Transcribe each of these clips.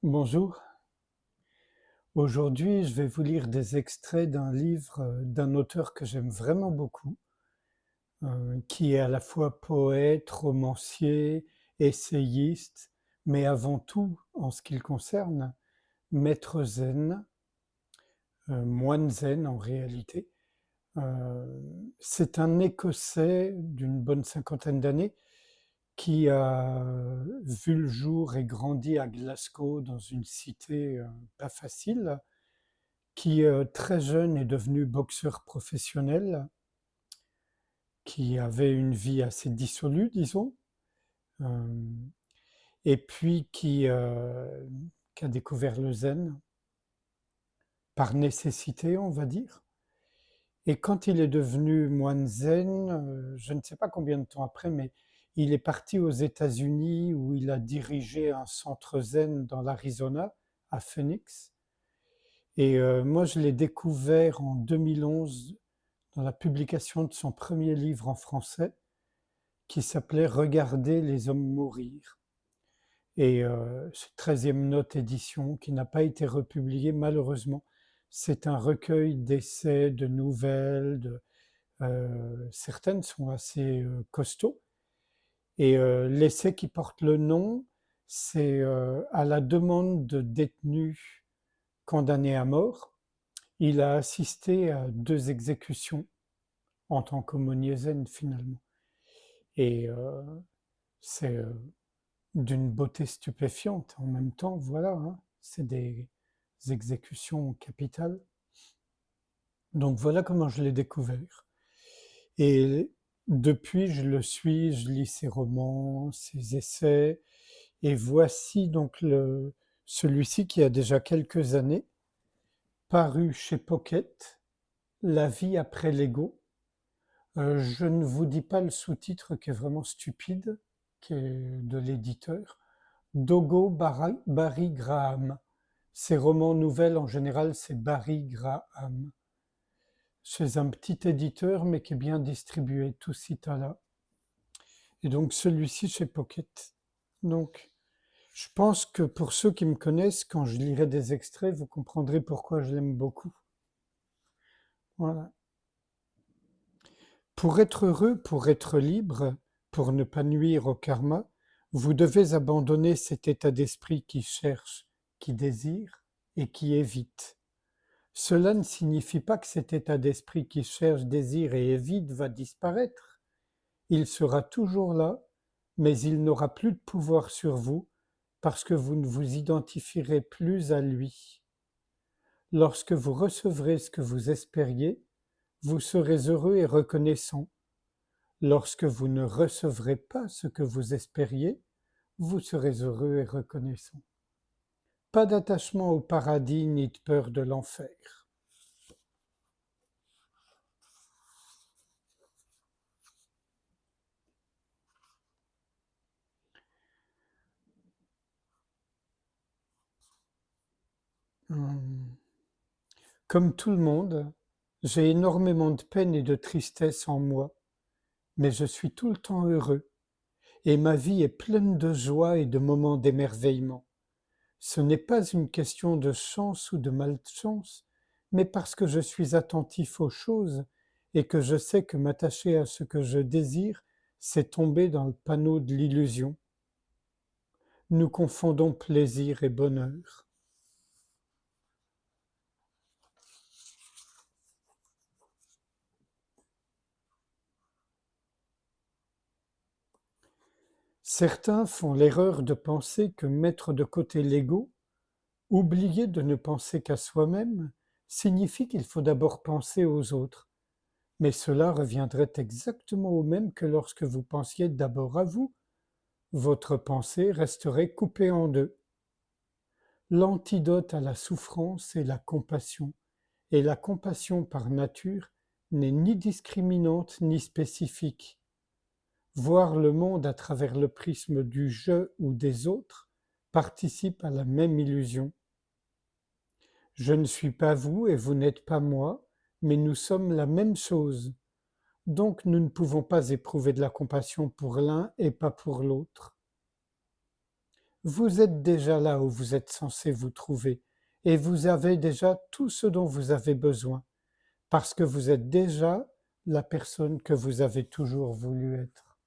Bonjour, aujourd'hui je vais vous lire des extraits d'un livre d'un auteur que j'aime vraiment beaucoup, qui est à la fois poète, romancier, essayiste, mais avant tout, en ce qui le concerne, maître zen, moine zen en réalité. C'est un Écossais d'une bonne cinquantaine d'années qui a vu le jour et grandi à Glasgow dans une cité pas facile, qui, très jeune est devenu boxeur professionnel, qui avait une vie assez dissolue, disons, hem et puis qui a découvert le zen par nécessité, on va dire. Et quand il est devenu moine zen, je ne sais pas combien de temps après, mais il est parti aux États-Unis où il a dirigé un centre zen dans l'Arizona, à Phoenix. Et moi je l'ai découvert en 2011 dans la publication de son premier livre en français, qui s'appelait «Regarder les hommes mourir» et c'est 13e Note édition, qui n'a pas été republié malheureusement. C'est un recueil d'essais, de nouvelles, certaines sont assez, costauds et l'essai qui porte le nom, c'est, à la demande de détenus condamnés à mort. Il a assisté à 2 exécutions en tant qu'aumônier zen finalement. Et c'est, d'une beauté stupéfiante en même temps, voilà, hein, c'est des exécutions capitales. Donc voilà comment je l'ai découvert et depuis je le suis, je lis ses romans, ses essais et voici donc le celui-ci qui a déjà quelques années, paru chez Pocket, La vie après l'ego. Je ne vous dis pas le sous-titre qui est vraiment stupide, qui est de l'éditeur. Dogo Barry Graham. Ses romans nouvelles, en général, c'est Barry Graham. Chez un petit éditeur, mais qui est bien distribué, tout là. Et donc celui-ci chez Pocket. Donc, je pense que pour ceux qui me connaissent, quand je lirai des extraits, vous comprendrez pourquoi je l'aime beaucoup. Voilà. Pour être heureux, pour être libre, pour ne pas nuire au karma, vous devez abandonner cet état d'esprit qui cherche, qui désire et qui évite. Cela ne signifie pas que cet état d'esprit qui cherche, désire et évite va disparaître. Il sera toujours là, mais il n'aura plus de pouvoir sur vous parce que vous ne vous identifierez plus à lui. Lorsque vous recevrez ce que vous espériez, vous serez heureux et reconnaissant. Lorsque vous ne recevrez pas ce que vous espériez, vous serez heureux et reconnaissant. Pas d'attachement au paradis ni de peur de l'enfer. Hum. Comme tout le monde, j'ai énormément de peine et de tristesse en moi, mais je suis tout le temps heureux, et ma vie est pleine de joie et de moments d'émerveillement. Ce n'est pas une question de chance ou de malchance, mais parce que je suis attentif aux choses et que je sais que m'attacher à ce que je désire, c'est tomber dans le panneau de l'illusion. Nous confondons plaisir et bonheur. Certains font l'erreur de penser que mettre de côté l'ego, oublier de ne penser qu'à soi-même, signifie qu'il faut d'abord penser aux autres. Mais cela reviendrait exactement au même que lorsque vous pensiez d'abord à vous. Votre pensée resterait coupée en deux. L'antidote à la souffrance est la compassion, et la compassion par nature n'est ni discriminante ni spécifique. Voir le monde à travers le prisme du je ou des autres participe à la même illusion. Je ne suis pas vous et vous n'êtes pas moi, mais nous sommes la même chose. Donc nous ne pouvons pas éprouver de la compassion pour l'un et pas pour l'autre. Vous êtes déjà là où vous êtes censé vous trouver et vous avez déjà tout ce dont vous avez besoin parce que vous êtes déjà la personne que vous avez toujours voulu être.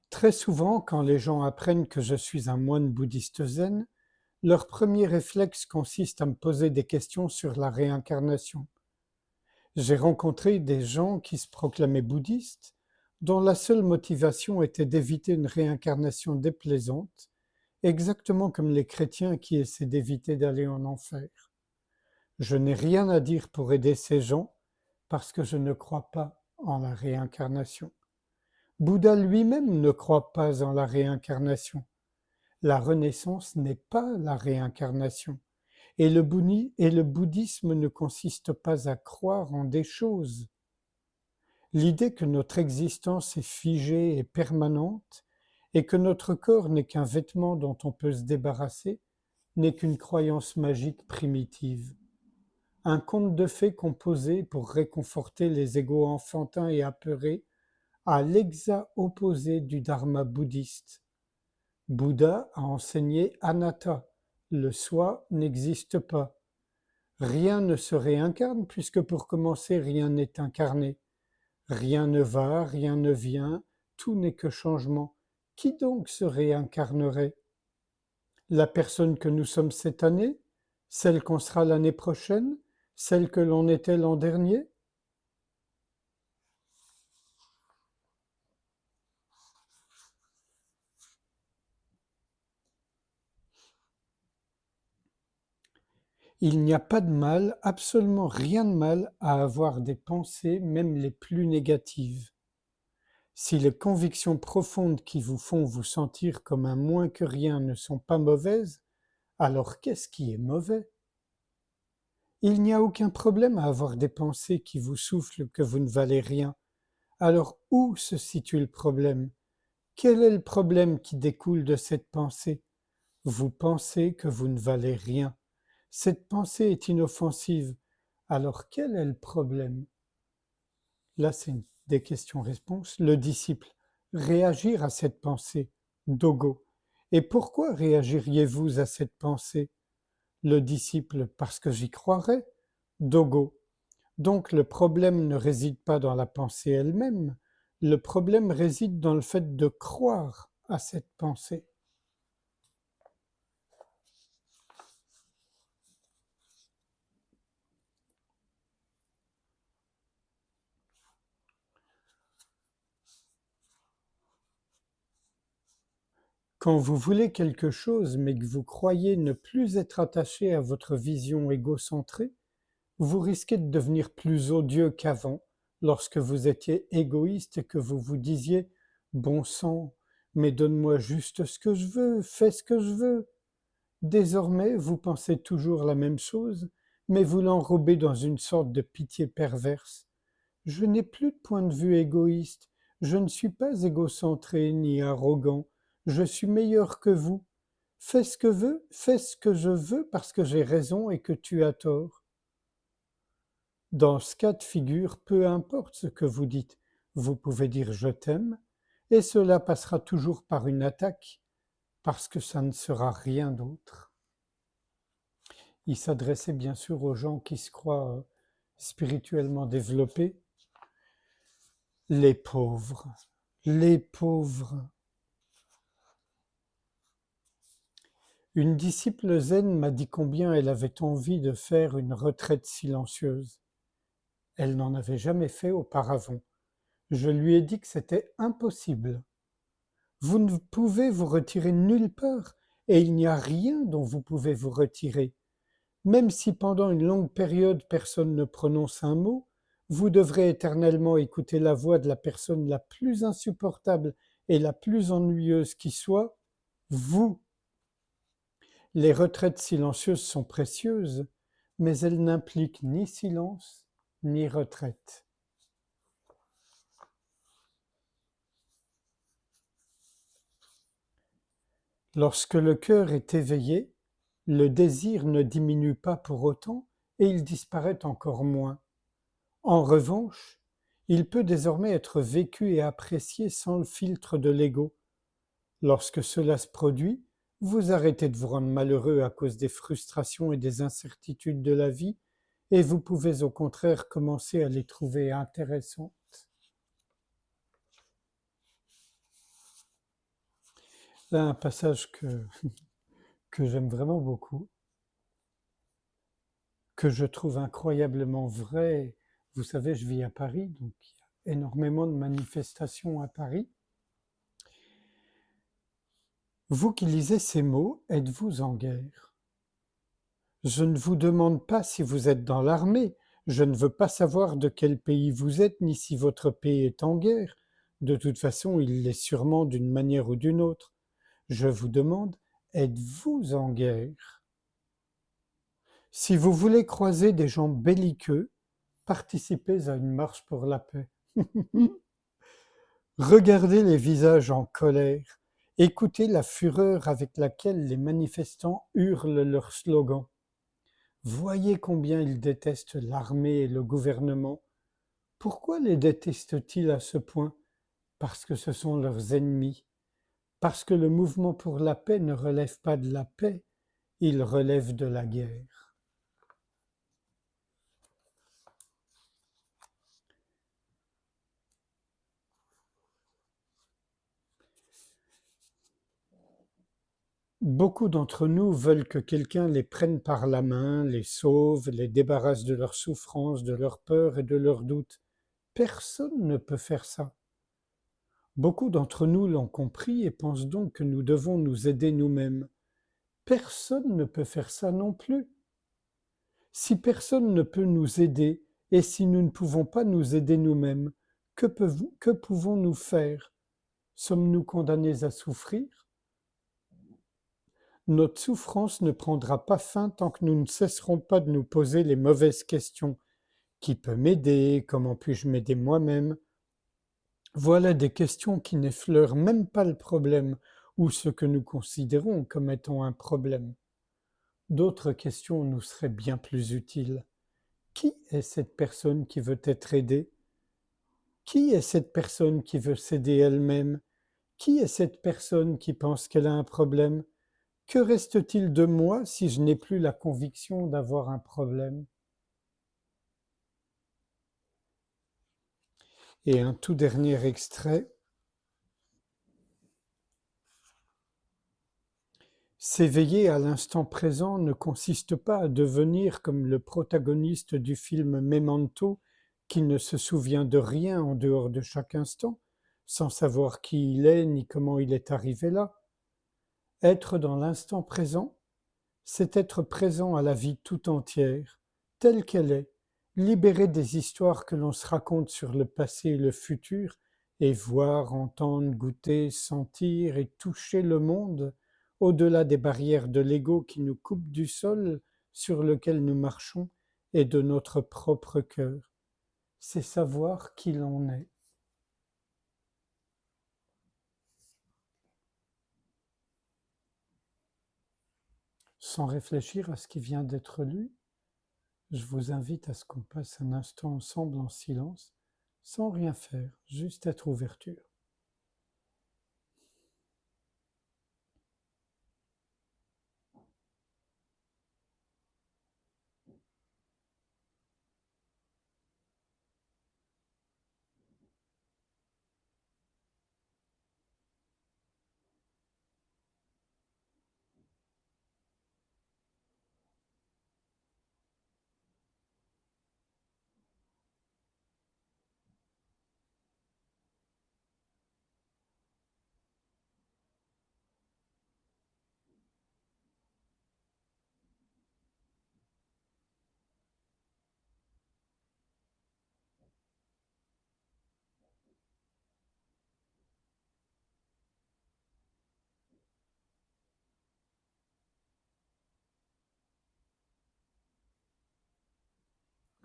Très souvent, quand les gens apprennent que je suis un moine bouddhiste zen, leur premier réflexe consiste à me poser des questions sur la réincarnation. J'ai rencontré des gens qui se proclamaient bouddhistes, dont la seule motivation était d'éviter une réincarnation déplaisante, exactement comme les chrétiens qui essaient d'éviter d'aller en enfer. Je n'ai rien à dire pour aider ces gens parce que je ne crois pas en la réincarnation. Bouddha lui-même ne croit pas en la réincarnation. La renaissance n'est pas la réincarnation. Et le bouddhisme ne consiste pas à croire en des choses. L'idée que notre existence est figée et permanente et que notre corps n'est qu'un vêtement dont on peut se débarrasser n'est qu'une croyance magique primitive. Un conte de fées composé pour réconforter les égos enfantins et apeurés à l'exact opposé du dharma bouddhiste. Bouddha a enseigné anatta, le soi n'existe pas. Rien ne se réincarne puisque pour commencer rien n'est incarné. Rien ne va, rien ne vient, tout n'est que changement. Qui donc se réincarnerait? La personne que nous sommes cette année? Celle qu'on sera l'année prochaine? Celle que l'on était l'an dernier? Il n'y a pas de mal, absolument rien de mal à avoir des pensées, même les plus négatives. Si les convictions profondes qui vous font vous sentir comme un moins que rien ne sont pas mauvaises, alors qu'est-ce qui est mauvais? Il n'y a aucun problème à avoir des pensées qui vous soufflent que vous ne valez rien. Alors où se situe le problème? Quel est le problème qui découle de cette pensée? Vous pensez que vous ne valez rien. Cette pensée est inoffensive. Alors quel est le problème? Là, c'est des questions-réponses. Le disciple. Réagir à cette pensée. Dogo. Et pourquoi réagiriez-vous à cette pensée? Le disciple. Parce que j'y croirais. Dogo. Donc le problème ne réside pas dans la pensée elle-même. Le problème réside dans le fait de croire à cette pensée. Quand vous voulez quelque chose mais que vous croyez ne plus être attaché à votre vision égocentrée, vous risquez de devenir plus odieux qu'avant lorsque vous étiez égoïste et que vous vous disiez bon sang, mais donne-moi juste ce que je veux, fais ce que je veux. Désormais, vous pensez toujours la même chose, mais vous l'enrobez dans une sorte de pitié perverse. Je n'ai plus de point de vue égoïste, je ne suis pas égocentré ni arrogant, je suis meilleur que vous. Fais ce que je veux parce que j'ai raison et que tu as tort. Dans ce cas de figure, peu importe ce que vous dites, vous pouvez dire je t'aime, et cela passera toujours par une attaque, parce que ça ne sera rien d'autre. Il s'adressait bien sûr aux gens qui se croient spirituellement développés. Les pauvres, les pauvres. Une disciple zen m'a dit combien elle avait envie de faire une retraite silencieuse. Elle n'en avait jamais fait auparavant. Je lui ai dit que c'était impossible. Vous ne pouvez vous retirer nulle part, et il n'y a rien dont vous pouvez vous retirer. Même si pendant une longue période personne ne prononce un mot, vous devrez éternellement écouter la voix de la personne la plus insupportable et la plus ennuyeuse qui soit, vous. Les retraites silencieuses sont précieuses, mais elles n'impliquent ni silence ni retraite. Lorsque le cœur est éveillé, le désir ne diminue pas pour autant et il disparaît encore moins. En revanche, il peut désormais être vécu et apprécié sans le filtre de l'ego. Lorsque cela se produit, vous arrêtez de vous rendre malheureux à cause des frustrations et des incertitudes de la vie et vous pouvez au contraire commencer à les trouver intéressantes. Là, un passage que j'aime vraiment beaucoup, que je trouve incroyablement vrai. Vous savez, je vis à Paris, donc il y a énormément de manifestations à Paris. Vous qui lisez ces mots, êtes-vous en guerre? Je ne vous demande pas si vous êtes dans l'armée, je ne veux pas savoir de quel pays vous êtes, ni si votre pays est en guerre. De toute façon, il l'est sûrement d'une manière ou d'une autre. Je vous demande, êtes-vous en guerre? Si vous voulez croiser des gens belliqueux, participez à une marche pour la paix. Regardez les visages en colère, écoutez la fureur avec laquelle les manifestants hurlent leurs slogans. Voyez combien ils détestent l'armée et le gouvernement. Pourquoi les détestent-ils à ce point? Parce que ce sont leurs ennemis. Parce que le mouvement pour la paix ne relève pas de la paix, il relève de la guerre. Beaucoup d'entre nous veulent que quelqu'un les prenne par la main, les sauve, les débarrasse de leurs souffrances, de leurs peurs et de leurs doutes. Personne ne peut faire ça. Beaucoup d'entre nous l'ont compris et pensent donc que nous devons nous aider nous-mêmes. Personne ne peut faire ça non plus. Si personne ne peut nous aider et si nous ne pouvons pas nous aider nous-mêmes, que pouvons-nous faire? Sommes-nous condamnés à souffrir? Notre souffrance ne prendra pas fin tant que nous ne cesserons pas de nous poser les mauvaises questions. Qui peut m'aider? Comment puis-je m'aider moi-même? Voilà des questions qui n'effleurent même pas le problème ou ce que nous considérons comme étant un problème. D'autres questions nous seraient bien plus utiles. Qui est cette personne qui veut être aidée? Qui est cette personne qui veut s'aider elle-même? Qui est cette personne qui pense qu'elle a un problème? Que reste-t-il de moi si je n'ai plus la conviction d'avoir un problème? Et un tout dernier extrait. S'éveiller à l'instant présent ne consiste pas à devenir comme le protagoniste du film Memento, qui ne se souvient de rien en dehors de chaque instant, sans savoir qui il est ni comment il est arrivé là. Être dans l'instant présent, c'est être présent à la vie tout entière, telle qu'elle est, libéré des histoires que l'on se raconte sur le passé et le futur, et voir, entendre, goûter, sentir et toucher le monde au-delà des barrières de l'ego qui nous coupent du sol sur lequel nous marchons et de notre propre cœur. C'est savoir qui l'on est. Sans réfléchir à ce qui vient d'être lu, je vous invite à ce qu'on passe un instant ensemble en silence, sans rien faire, juste être ouverture.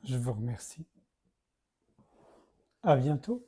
Je vous remercie. À bientôt.